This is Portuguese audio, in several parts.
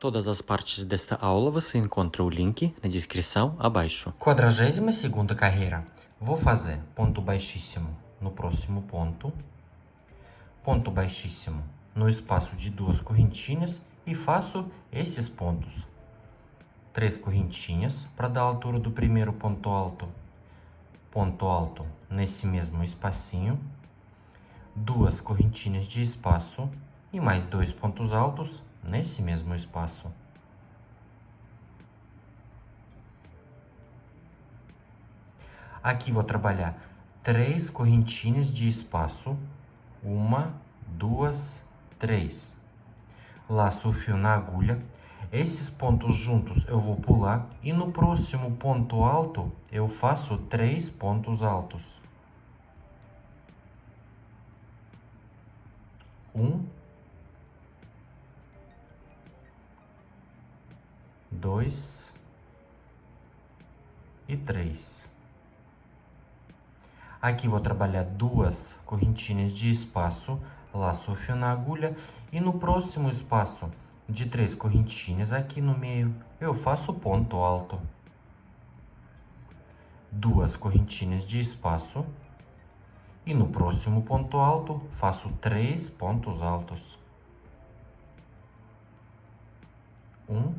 Todas as partes desta aula você encontra o link na descrição abaixo. 42ª carreira. Vou fazer ponto baixíssimo no próximo ponto baixíssimo no espaço de duas correntinhas e faço esses pontos. 3 correntinhas para dar a altura do primeiro ponto alto nesse mesmo espacinho, 2 correntinhas de espaço e mais 2 pontos altos nesse mesmo espaço. Aqui vou trabalhar 3 correntinhas de espaço, 1, 2, 3. Laço o fio na agulha, esses pontos juntos eu vou pular e no próximo ponto alto eu faço 3 pontos altos. 1, 2 e 3. Aqui vou trabalhar 2 correntinhas de espaço, laço o fio na agulha e no próximo espaço de 3 correntinhas aqui no meio eu faço ponto alto. 2 correntinhas de espaço e no próximo ponto alto faço 3 pontos altos. 1,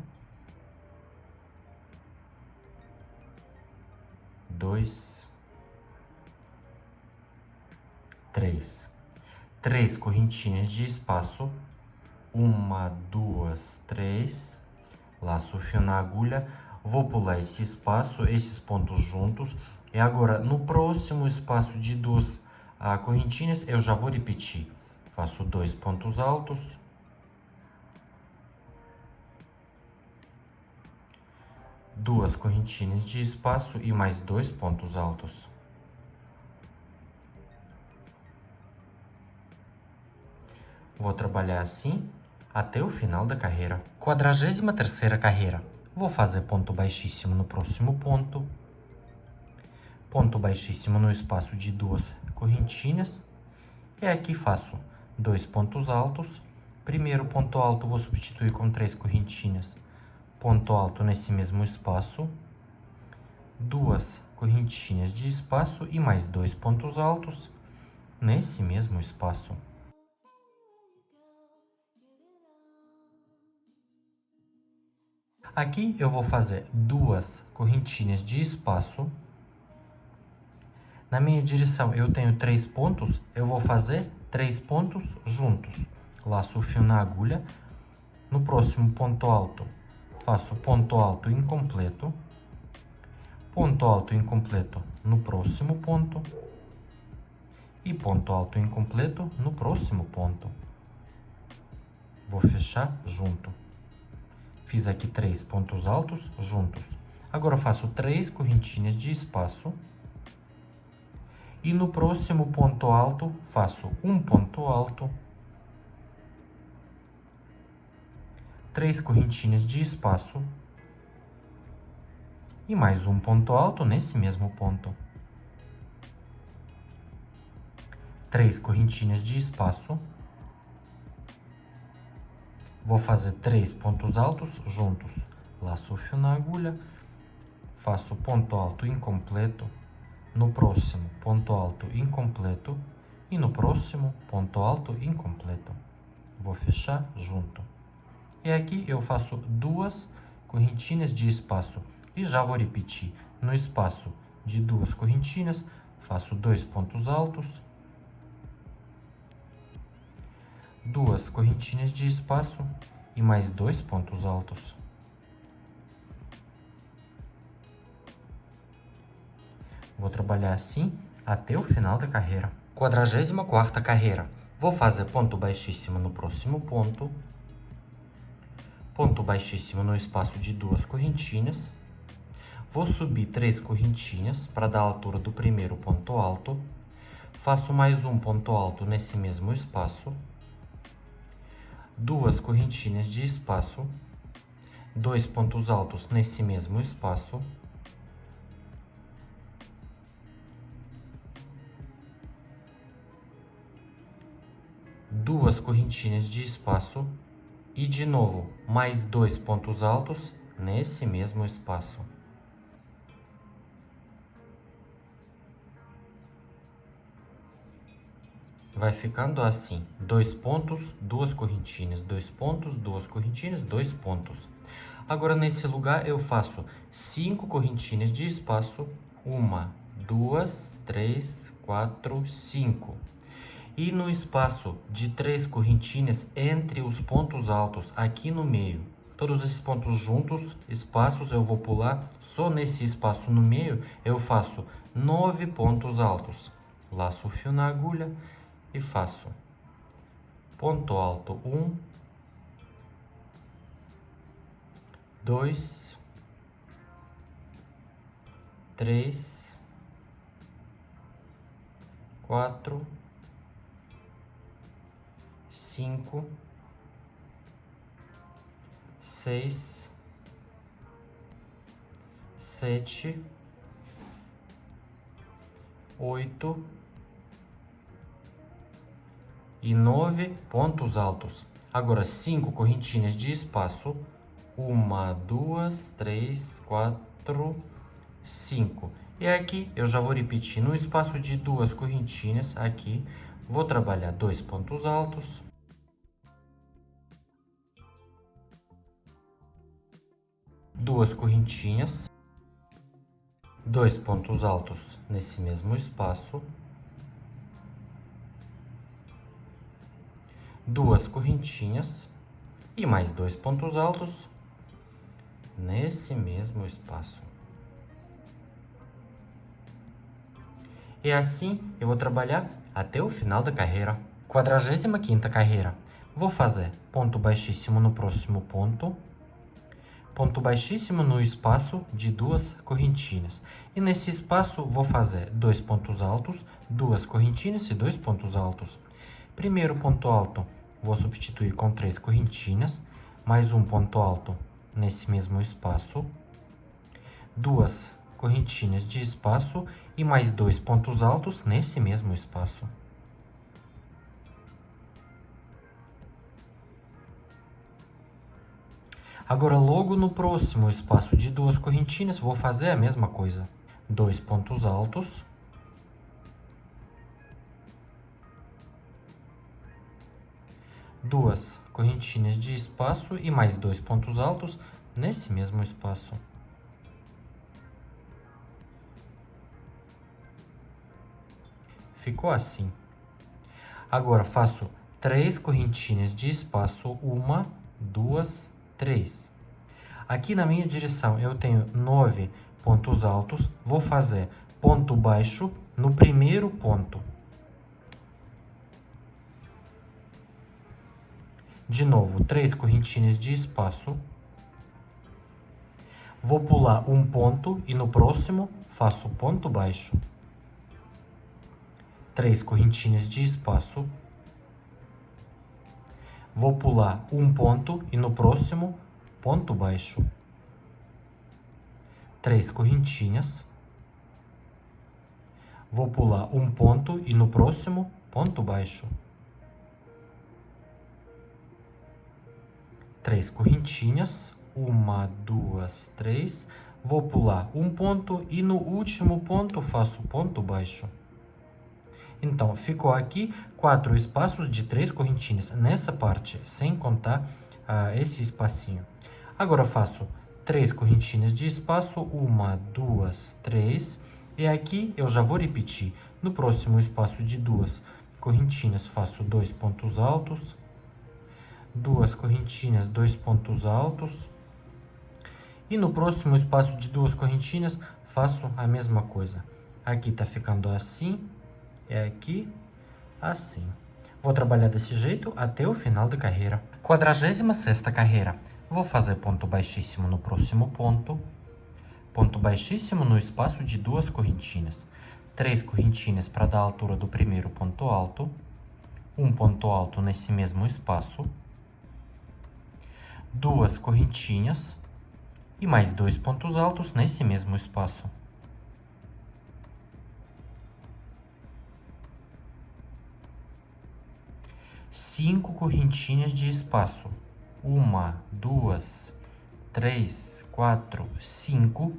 2, 3. 3 correntinhas de espaço, 1, 2, 3. Laço o fio na agulha, vou pular esse espaço, esses pontos juntos. E agora, no próximo espaço de 2 correntinhas, eu já vou repetir. Faço 2 pontos altos. 2 correntinhas de espaço e mais 2 pontos altos. Vou trabalhar assim até o final da carreira. 43ª carreira. Vou fazer ponto baixíssimo no próximo ponto baixíssimo no espaço de 2 correntinhas. E aqui faço 2 pontos altos. Primeiro ponto alto vou substituir com 3 correntinhas. Ponto alto nesse mesmo espaço. 2 correntinhas de espaço e mais 2 pontos altos nesse mesmo espaço. Aqui eu vou fazer 2 correntinhas de espaço. Na minha direção eu tenho 3 pontos, eu vou fazer 3 pontos juntos. Laço o fio na agulha. No próximo ponto alto, faço ponto alto incompleto. Ponto alto incompleto no próximo ponto. E ponto alto incompleto no próximo ponto. Vou fechar junto. Fiz aqui 3 pontos altos juntos. Agora eu faço 3 correntinhas de espaço. E no próximo ponto alto, faço um ponto alto. 3 correntinhas de espaço. E mais um ponto alto nesse mesmo ponto. 3 correntinhas de espaço. Vou fazer 3 pontos altos juntos. Laço o fio na agulha. Faço ponto alto incompleto. No próximo, ponto alto incompleto. E no próximo, ponto alto incompleto. Vou fechar junto. E aqui eu faço 2 correntinhas de espaço. E já vou repetir. No espaço de 2 correntinhas, faço 2 pontos altos. 2 correntinhas de espaço e mais 2 pontos altos. Vou trabalhar assim até o final da carreira. 44ª carreira. Vou fazer ponto baixíssimo no próximo ponto baixíssimo no espaço de 2 correntinhas. Vou subir 3 correntinhas para dar a altura do primeiro ponto alto. Faço mais um ponto alto nesse mesmo espaço. 2 correntinhas de espaço, 2 pontos altos nesse mesmo espaço. Duas correntinhas de espaço E de novo, mais 2 pontos altos nesse mesmo espaço. Vai ficando assim, 2 pontos, 2 correntinhas, 2 pontos, 2 correntinhas, 2 pontos. Agora, nesse lugar, eu faço 5 correntinhas de espaço, 1, 2, 3, 4, 5. E no espaço de 3 correntinhas entre os pontos altos, aqui no meio, todos esses pontos juntos, espaços, eu vou pular, só nesse espaço no meio, eu faço 9 pontos altos. Laço o fio na agulha e faço ponto alto 1, 2, 3, 4, 5, 6, 7, 8 e 9 pontos altos. Agora, 5 correntinhas de espaço. 1, 2, 3, 4, 5. E aqui eu já vou repetir no espaço de 2 correntinhas. Aqui vou trabalhar 2 pontos altos. Duas correntinhas. 2 pontos altos nesse mesmo espaço. 2 correntinhas e mais 2 pontos altos nesse mesmo espaço. E assim eu vou trabalhar até o final da carreira. 45ª carreira. Vou fazer ponto baixíssimo no próximo ponto, ponto baixíssimo no espaço de 2 correntinhas. E nesse espaço vou fazer 2 pontos altos, 2 correntinhas e 2 pontos altos. Primeiro ponto alto, vou substituir com 3 correntinhas, mais um ponto alto nesse mesmo espaço, 2 correntinhas de espaço e mais 2 pontos altos nesse mesmo espaço. Agora, logo no próximo espaço de 2 correntinhas, vou fazer a mesma coisa. 2 pontos altos. Duas correntinhas de espaço e mais 2 pontos altos nesse mesmo espaço. Ficou assim. Agora, faço 3 correntinhas de espaço, 1, 2, 3. Aqui na minha direção eu tenho 9 pontos altos, vou fazer ponto baixo no primeiro ponto. De novo, 3 correntinhas de espaço. Vou pular um ponto e no próximo faço ponto baixo. 3 correntinhas de espaço. Vou pular um ponto e no próximo ponto baixo. 3 correntinhas. Vou pular um ponto e no próximo ponto baixo. 3 correntinhas. 1, 2, 3. Vou pular um ponto e no último ponto faço ponto baixo. Então, ficou aqui 4 espaços de 3 correntinhas nessa parte, sem contar esse espacinho. Agora, faço 3 correntinhas de espaço, 1, 2, 3. E aqui eu já vou repetir. No próximo espaço de 2 correntinhas, faço 2 pontos altos. 2 correntinhas, 2 pontos altos. E no próximo espaço de 2 correntinhas, faço a mesma coisa. Aqui tá ficando assim. É aqui, assim. Vou trabalhar desse jeito até o final da carreira. 46ª carreira. Vou fazer ponto baixíssimo no próximo ponto. Ponto baixíssimo no espaço de 2 correntinhas. 3 correntinhas para dar a altura do primeiro ponto alto. Um ponto alto nesse mesmo espaço. 2 correntinhas. E mais 2 pontos altos nesse mesmo espaço. Cinco correntinhas de espaço. 1, 2, 3, 4, 5.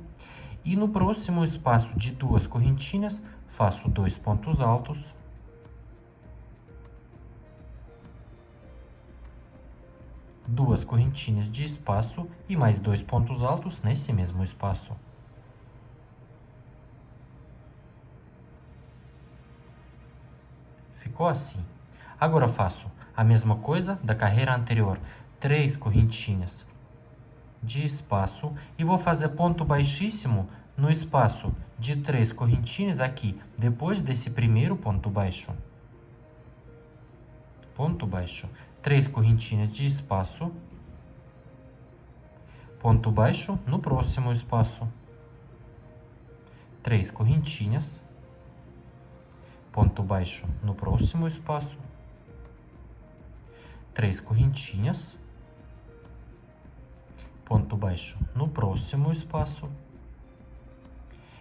E no próximo espaço de 2 correntinhas, faço 2 pontos altos. Duas correntinhas de espaço e mais 2 pontos altos nesse mesmo espaço. Ficou assim. Agora faço a mesma coisa da carreira anterior. 3 correntinhas de espaço e vou fazer ponto baixíssimo no espaço de 3 correntinhas aqui, depois desse primeiro ponto baixo. Ponto baixo. 3 correntinhas de espaço. Ponto baixo no próximo espaço. 3 correntinhas. Ponto baixo no próximo espaço. 3 correntinhas. Ponto baixo no próximo espaço.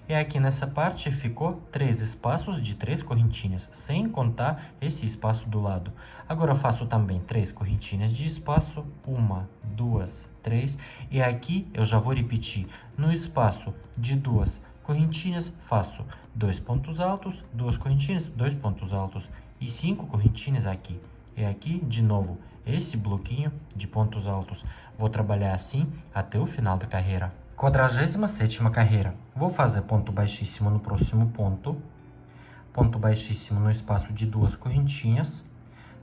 E aqui nessa parte ficou 3 espaços de 3 correntinhas, sem contar esse espaço do lado. Agora eu faço também 3 correntinhas de espaço, 1, 2, 3. E aqui eu já vou repetir. No espaço de 2 correntinhas, faço 2 pontos altos, 2 correntinhas, 2 pontos altos e 5 correntinhas aqui. E aqui, de novo, esse bloquinho de pontos altos. Vou trabalhar assim até o final da carreira. 47ª carreira. Vou fazer ponto baixíssimo no próximo ponto. Ponto baixíssimo no espaço de 2 correntinhas.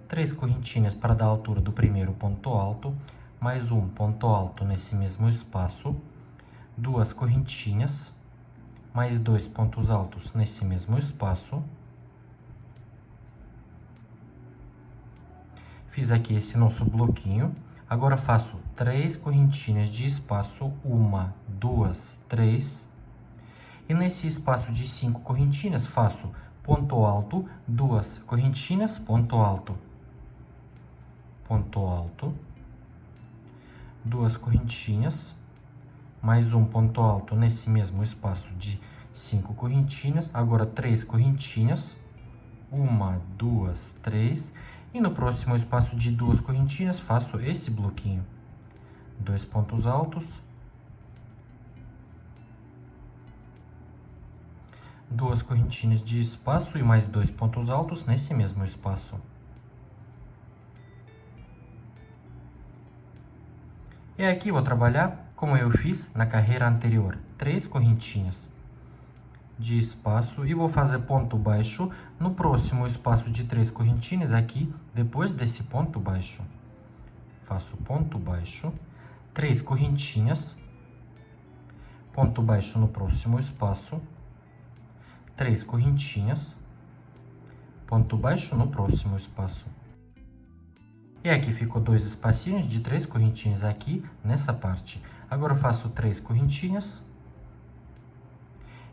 3 correntinhas para dar a altura do primeiro ponto alto. Mais um ponto alto nesse mesmo espaço. 2 correntinhas. Mais 2 pontos altos nesse mesmo espaço. Fiz aqui esse nosso bloquinho. Agora faço 3 correntinhas de espaço, 1, 2, 3. E nesse espaço de 5 correntinhas, faço ponto alto, 2 correntinhas, ponto alto. Ponto alto. 2 correntinhas. Mais um ponto alto nesse mesmo espaço de 5 correntinhas. Agora 3 correntinhas. 1, 2, 3. E no próximo espaço de 2 correntinhas, faço esse bloquinho. 2 pontos altos. 2 correntinhas de espaço e mais 2 pontos altos nesse mesmo espaço. E aqui vou trabalhar como eu fiz na carreira anterior. 3 correntinhas de espaço e vou fazer ponto baixo no próximo espaço de 3 correntinhas aqui, depois desse ponto baixo. Faço ponto baixo, 3 correntinhas, ponto baixo no próximo espaço, 3 correntinhas, ponto baixo no próximo espaço. E aqui ficou 2 espacinhos de 3 correntinhas aqui nessa parte. Agora eu faço 3 correntinhas.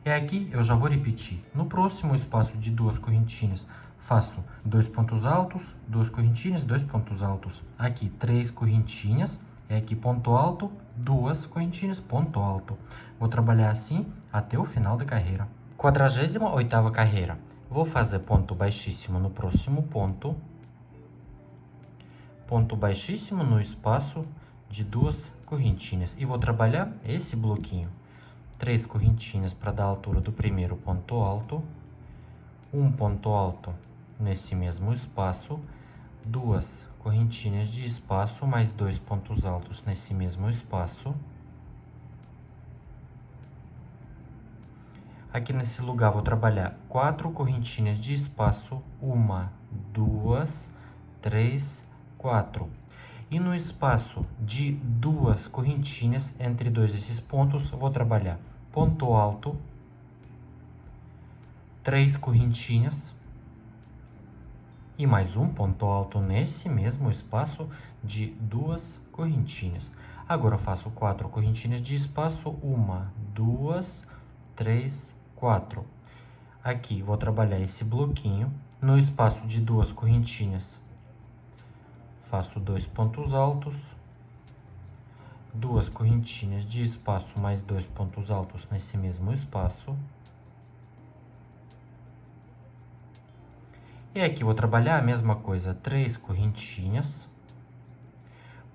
E aqui eu já vou repetir. No próximo espaço de 2 correntinhas, faço 2 pontos altos, 2 correntinhas, 2 pontos altos. Aqui 3 correntinhas, e aqui ponto alto, 2 correntinhas, ponto alto. Vou trabalhar assim até o final da carreira. 48ª carreira. Vou fazer ponto baixíssimo no próximo ponto. Ponto baixíssimo no espaço de 2 correntinhas. E vou trabalhar esse bloquinho. 3 correntinhas para dar a altura do primeiro ponto alto, um ponto alto nesse mesmo espaço, 2 correntinhas de espaço, mais 2 pontos altos nesse mesmo espaço. Aqui nesse lugar vou trabalhar 4 correntinhas de espaço, 1, 2, 3, 4. E no espaço de 2 correntinhas, entre esses pontos, eu vou trabalhar ponto alto, 3 correntinhas e mais um ponto alto nesse mesmo espaço de 2 correntinhas. Agora eu faço 4 correntinhas de espaço, 1, 2, 3, 4. Aqui vou trabalhar esse bloquinho no espaço de 2 correntinhas. Faço 2 pontos altos, 2 correntinhas de espaço, mais 2 pontos altos nesse mesmo espaço. E aqui vou trabalhar a mesma coisa, 3 correntinhas,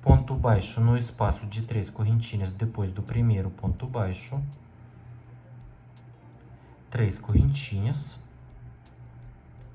ponto ponto baixo no espaço de 3 correntinhas depois do primeiro ponto baixo. 3 correntinhas.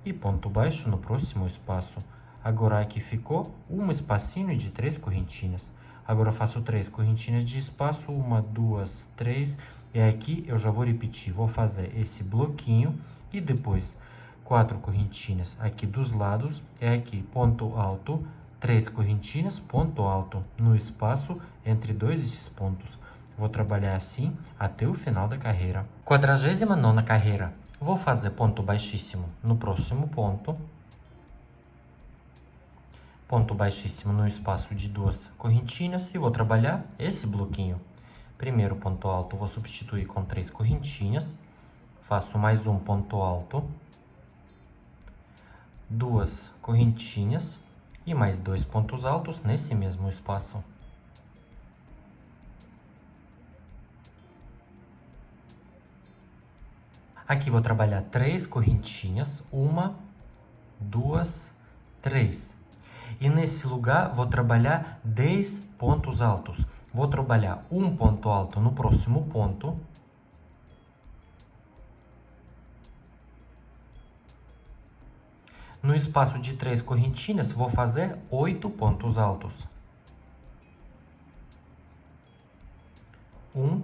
E ponto baixo no próximo espaço. Agora aqui ficou um espacinho de 3 correntinhas. Agora eu faço 3 correntinhas de espaço, 1, 2, 3. E aqui eu já vou repetir, vou fazer esse bloquinho e depois 4 correntinhas aqui dos lados. E aqui ponto alto, 3 correntinhas, ponto alto no espaço entre dois esses pontos. Vou trabalhar assim até o final da carreira. 49ª carreira. Vou fazer ponto baixíssimo no próximo ponto. Ponto baixíssimo no espaço de 2 correntinhas e vou trabalhar esse bloquinho. Primeiro ponto alto, vou substituir com 3 correntinhas. Faço mais um ponto alto. 2 correntinhas e mais 2 pontos altos nesse mesmo espaço. Aqui vou trabalhar 3 correntinhas, 1, 2, 3. E nesse lugar vou trabalhar 10 pontos altos. Vou trabalhar um ponto alto no próximo ponto. No espaço de 3 correntinhas, vou fazer 8 pontos altos. 1,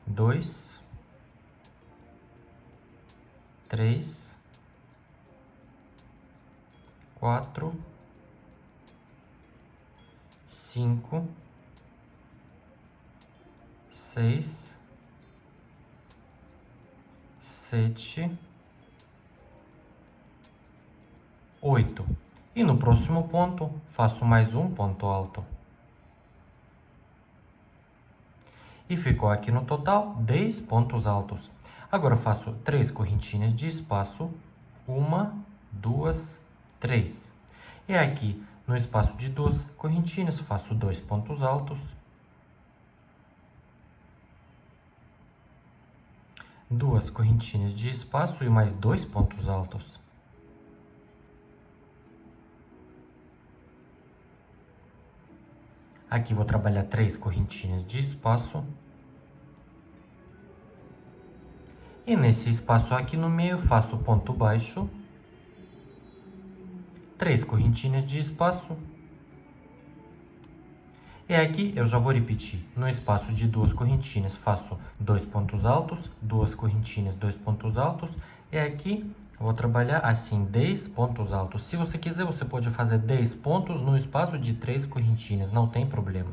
2, 3, 4, 5, 6, 7, 8. E no próximo ponto, faço mais um ponto alto. E ficou aqui no total 10 pontos altos. Agora faço 3 correntinhas de espaço. 1, 2, 3. E aqui no espaço de 2 correntinhas faço 2 pontos altos. 2 correntinhas de espaço e mais 2 pontos altos. Aqui vou trabalhar 3 correntinhas de espaço. E nesse espaço aqui no meio, faço ponto baixo. 3 correntinhas de espaço. E aqui eu já vou repetir. No espaço de 2 correntinhas, faço 2 pontos altos. 2 correntinhas, 2 pontos altos. E aqui vou trabalhar assim 10 pontos altos. Se você quiser, você pode fazer 10 pontos no espaço de 3 correntinhas, não tem problema.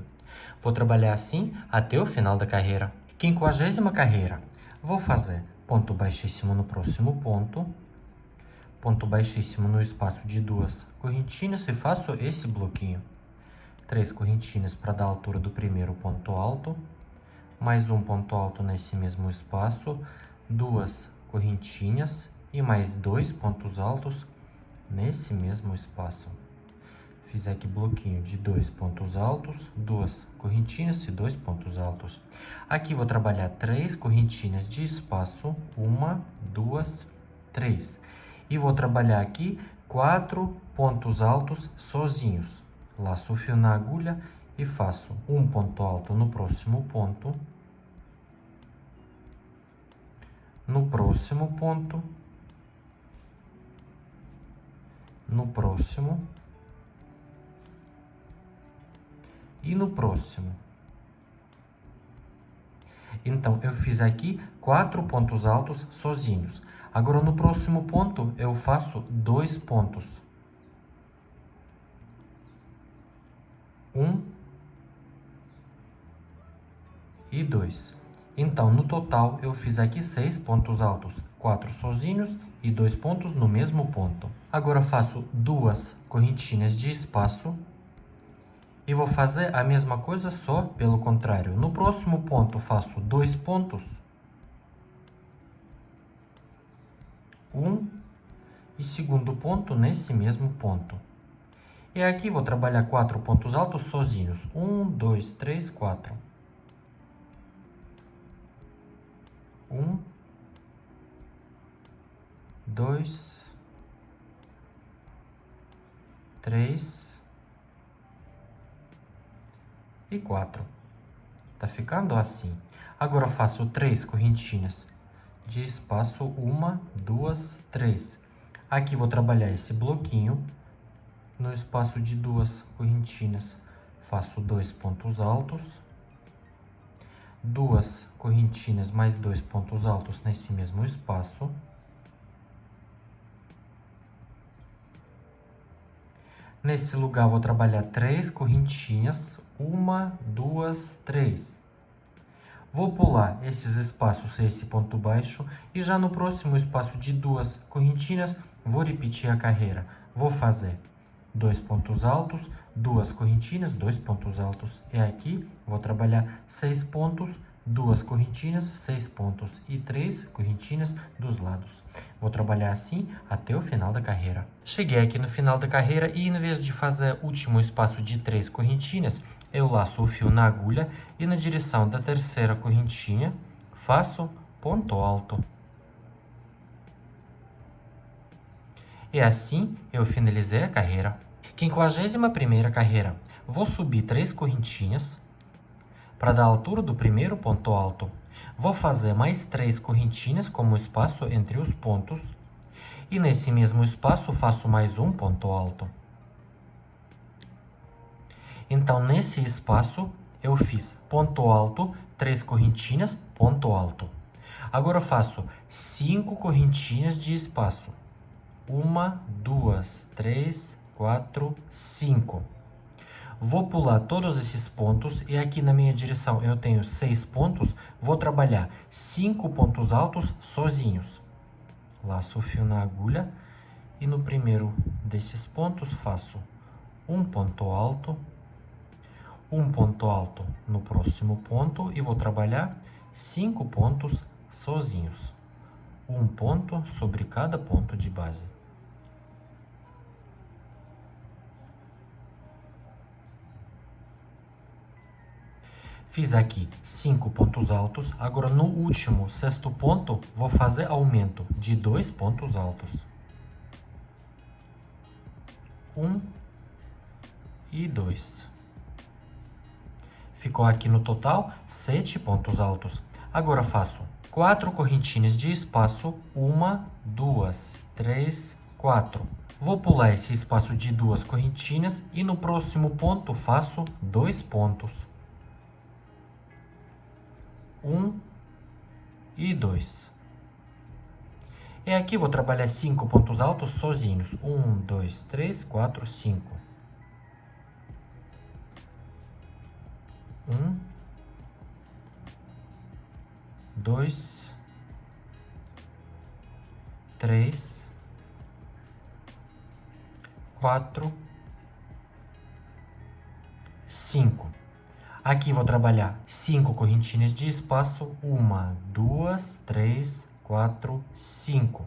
Vou trabalhar assim até o final da carreira. 50ª carreira. Vou fazer ponto baixíssimo no próximo ponto. Ponto baixíssimo no espaço de 2 correntinhas e faço esse bloquinho. 3 correntinhas para dar a altura do primeiro ponto alto. Mais um ponto alto nesse mesmo espaço. 2 correntinhas e mais 2 pontos altos nesse mesmo espaço. Fiz aqui bloquinho de 2 pontos altos, 2 correntinhas e 2 pontos altos. Aqui vou trabalhar 3 correntinhas de espaço, 1, 2, 3. E vou trabalhar aqui 4 pontos altos sozinhos. Laço o fio na agulha e faço um ponto alto no próximo ponto. No próximo ponto. No próximo. E no próximo. Então, eu fiz aqui 4 pontos altos sozinhos. Agora, no próximo ponto, eu faço 2 pontos. 1 e 2. Então, no total, eu fiz aqui 6 pontos altos. 4 sozinhos e 2 pontos no mesmo ponto. Agora, faço 2 correntinhas de espaço. E vou fazer a mesma coisa, só pelo contrário. No próximo ponto, faço 2 pontos. 1 e segundo ponto nesse mesmo ponto. E aqui vou trabalhar 4 pontos altos sozinhos. 1, 2, 3, 4. 1, 2, 3 e 4. Tá ficando assim. Agora eu faço 3 correntinhas de espaço, 1, 2, 3. Aqui vou trabalhar esse bloquinho no espaço de 2 correntinhas. Faço 2 pontos altos, 2 correntinhas mais 2 pontos altos nesse mesmo espaço. Nesse lugar, vou trabalhar 3 correntinhas, 1, 2, 3. Vou pular esses espaços, esse ponto baixo, e já no próximo espaço de 2 correntinhas, vou repetir a carreira. Vou fazer 2 pontos altos, 2 correntinhas, 2 pontos altos. E aqui, vou trabalhar 6 pontos, 2 correntinhas, 6 pontos e 3 correntinhas dos lados. Vou trabalhar assim até o final da carreira. Cheguei aqui no final da carreira e, em vez de fazer o último espaço de 3 correntinhas, eu laço o fio na agulha e, na direção da terceira correntinha, faço ponto alto. E assim eu finalizei a carreira. 51ª carreira. Vou subir 3 correntinhas para dar a altura do primeiro ponto alto. Vou fazer mais 3 correntinhas como espaço entre os pontos. E nesse mesmo espaço faço mais um ponto alto. Então, nesse espaço, eu fiz ponto alto, 3 correntinhas, ponto alto. Agora eu faço 5 correntinhas de espaço. 1, 2, 3, 4, 5. Vou pular todos esses pontos e aqui na minha direção eu tenho 6 pontos. Vou trabalhar 5 pontos altos sozinhos. Laço o fio na agulha e no primeiro desses pontos faço um ponto alto no próximo ponto e vou trabalhar 5 pontos sozinhos. Um ponto sobre cada ponto de base. Fiz aqui 5 pontos altos. Agora, no último, sexto ponto, vou fazer aumento de 2 pontos altos. 1 e 2. Ficou aqui no total 7 pontos altos. Agora, faço 4 correntinhas de espaço. 1, 2, 3, 4. Vou pular esse espaço de 2 correntinhas e no próximo ponto faço 2 pontos. 1 e 2. E aqui vou trabalhar 5 pontos altos sozinhos. 1, 2, 3, 4, 5. 1, 2, 3, 4, 5. Aqui vou trabalhar 5 correntinhas de espaço. 1, 2, 3, 4, 5.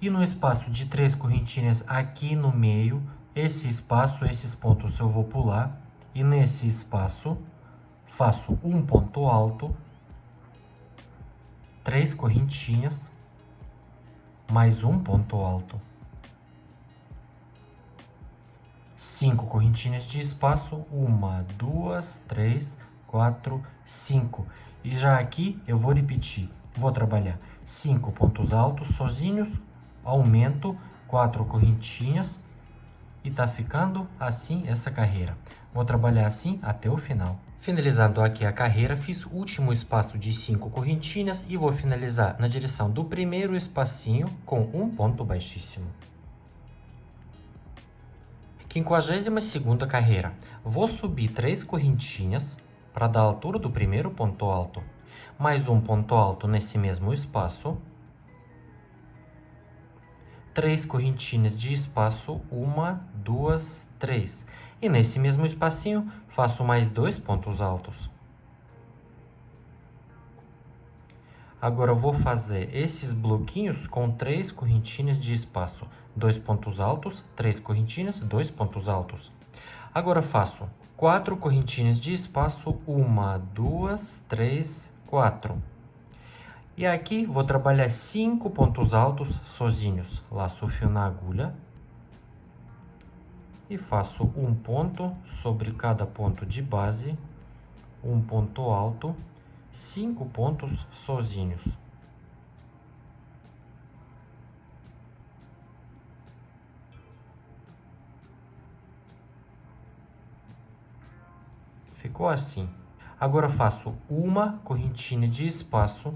E no espaço de 3 correntinhas aqui no meio, esse espaço, esses pontos eu vou pular. E nesse espaço, faço um ponto alto, 3 correntinhas, mais um ponto alto. 5 correntinhas de espaço, 1, 2, 3, 4, 5. E já aqui eu vou repetir, vou trabalhar 5 pontos altos sozinhos, aumento, 4 correntinhas e tá ficando assim essa carreira. Vou trabalhar assim até o final. Finalizando aqui a carreira, fiz o último espaço de 5 correntinhas e vou finalizar na direção do primeiro espacinho com um ponto baixíssimo. 52ª carreira. Vou subir 3 correntinhas para dar a altura do primeiro ponto alto. Mais um ponto alto nesse mesmo espaço. 3 correntinhas de espaço, 1, 2, 3. E nesse mesmo espacinho, faço mais 2 pontos altos. Agora eu vou fazer esses bloquinhos com 3 correntinhas de espaço. 2 pontos altos, 3 correntinhas, 2 pontos altos. Agora faço 4 correntinhas de espaço, 1, 2, 3, 4. E aqui vou trabalhar 5 pontos altos sozinhos. Laço o fio na agulha. e faço um ponto sobre cada ponto de base, um ponto alto, 5 pontos sozinhos. Ficou assim. Agora faço uma correntinha de espaço.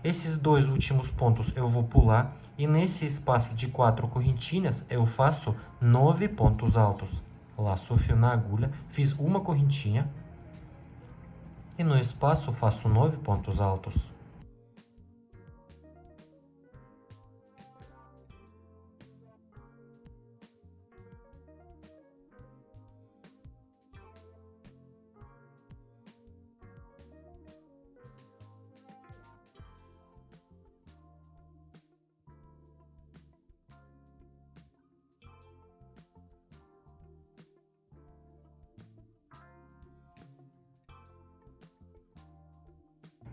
Esses dois últimos pontos eu vou pular e nesse espaço de 4 correntinhas eu faço 9 pontos altos. Laço o fio na agulha, fiz uma correntinha e no espaço faço 9 pontos altos.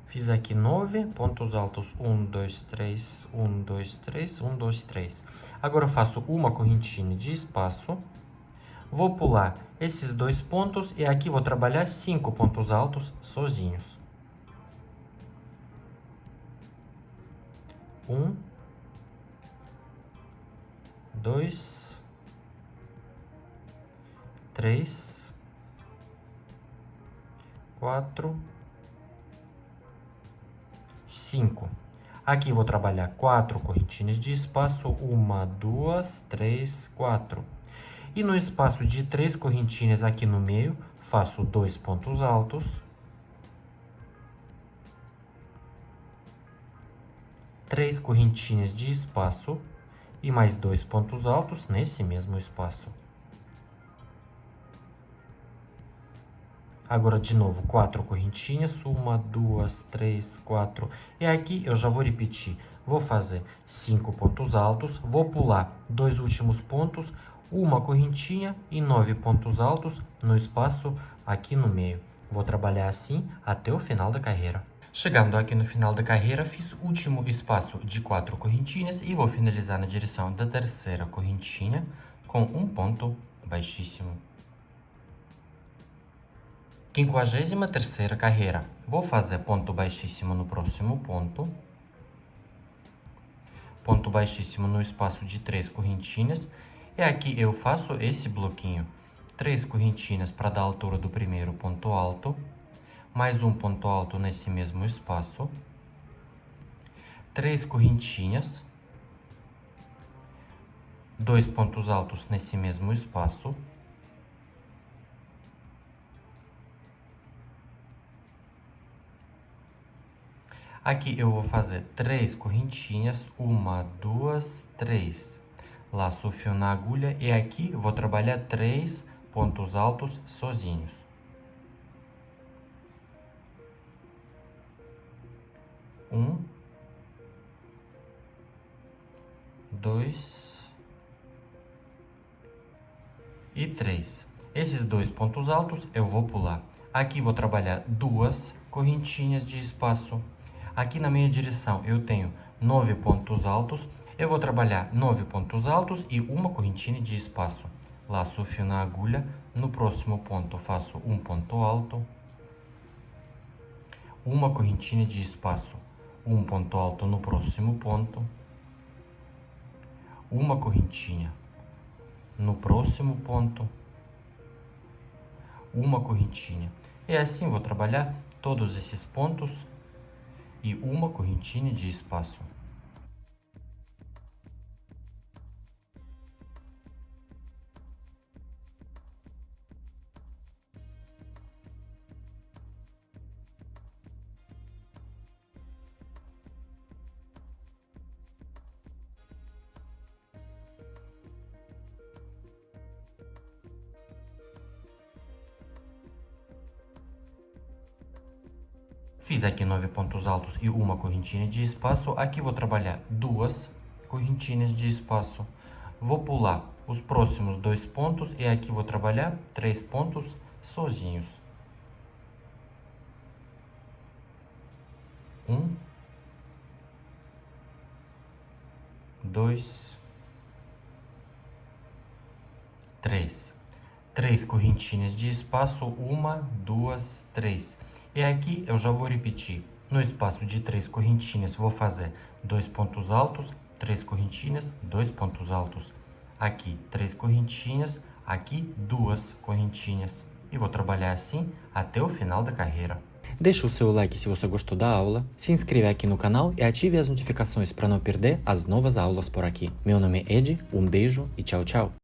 Fiz aqui 9 pontos altos, 1, 2, 3, 1, 2, 3, 1, 2, 3. Agora eu faço uma correntinha de espaço, vou pular esses dois pontos e aqui vou trabalhar 5 pontos altos sozinhos. 1, 2, 3, 4, 5. Aqui vou trabalhar 4 correntinhas de espaço, 1, 2, 3, 4. E no espaço de 3 correntinhas aqui no meio, faço 2 pontos altos. 3 correntinhas de espaço e mais 2 pontos altos nesse mesmo espaço. Agora, de novo, 4 correntinhas, 1, 2, 3, 4. E aqui eu já vou repetir. Vou fazer 5 pontos altos, vou pular 2 últimos pontos, uma correntinha e 9 pontos altos no espaço aqui no meio. Vou trabalhar assim até o final da carreira. Chegando aqui no final da carreira, fiz o último espaço de 4 correntinhas e vou finalizar na direção da terceira correntinha com um ponto baixíssimo. 53ª carreira. Vou fazer ponto baixíssimo no próximo ponto. Ponto baixíssimo no espaço de 3 correntinhas. E aqui eu faço esse bloquinho. 3 correntinhas para dar a altura do primeiro ponto alto. Mais um ponto alto nesse mesmo espaço. 3 correntinhas. 2 pontos altos nesse mesmo espaço. Aqui eu vou fazer 3 correntinhas, 1, 2, 3. Laço o fio na agulha e aqui eu vou trabalhar 3 pontos altos sozinhos. 1, 2 e 3. Esses 2 pontos altos eu vou pular. Aqui vou trabalhar 2 correntinhas de espaço. Aqui na minha direção eu tenho 9 pontos altos. Eu vou trabalhar 9 pontos altos e uma correntinha de espaço. Laço o fio na agulha. No próximo ponto faço um ponto alto. Uma correntinha de espaço. Um ponto alto no próximo ponto. Uma correntinha no próximo ponto. Uma correntinha. E assim vou trabalhar todos esses pontos e uma correntinha de espaço. Fiz aqui 9 pontos altos e uma correntinha de espaço. Aqui vou trabalhar 2 correntinhas de espaço. Vou pular os próximos 2 pontos e aqui vou trabalhar 3 pontos sozinhos. 1, 2, 3. 3 correntinhas de espaço, 1, 2, 3. E aqui eu já vou repetir. No espaço de 3 correntinhas, vou fazer 2 pontos altos, 3 correntinhas, 2 pontos altos. Aqui, 3 correntinhas, aqui, 2 correntinhas. E vou trabalhar assim até o final da carreira. Deixa o seu like se você gostou da aula, se inscreva aqui no canal e ative as notificações para não perder as novas aulas por aqui. Meu nome é Ed, um beijo e tchau, tchau!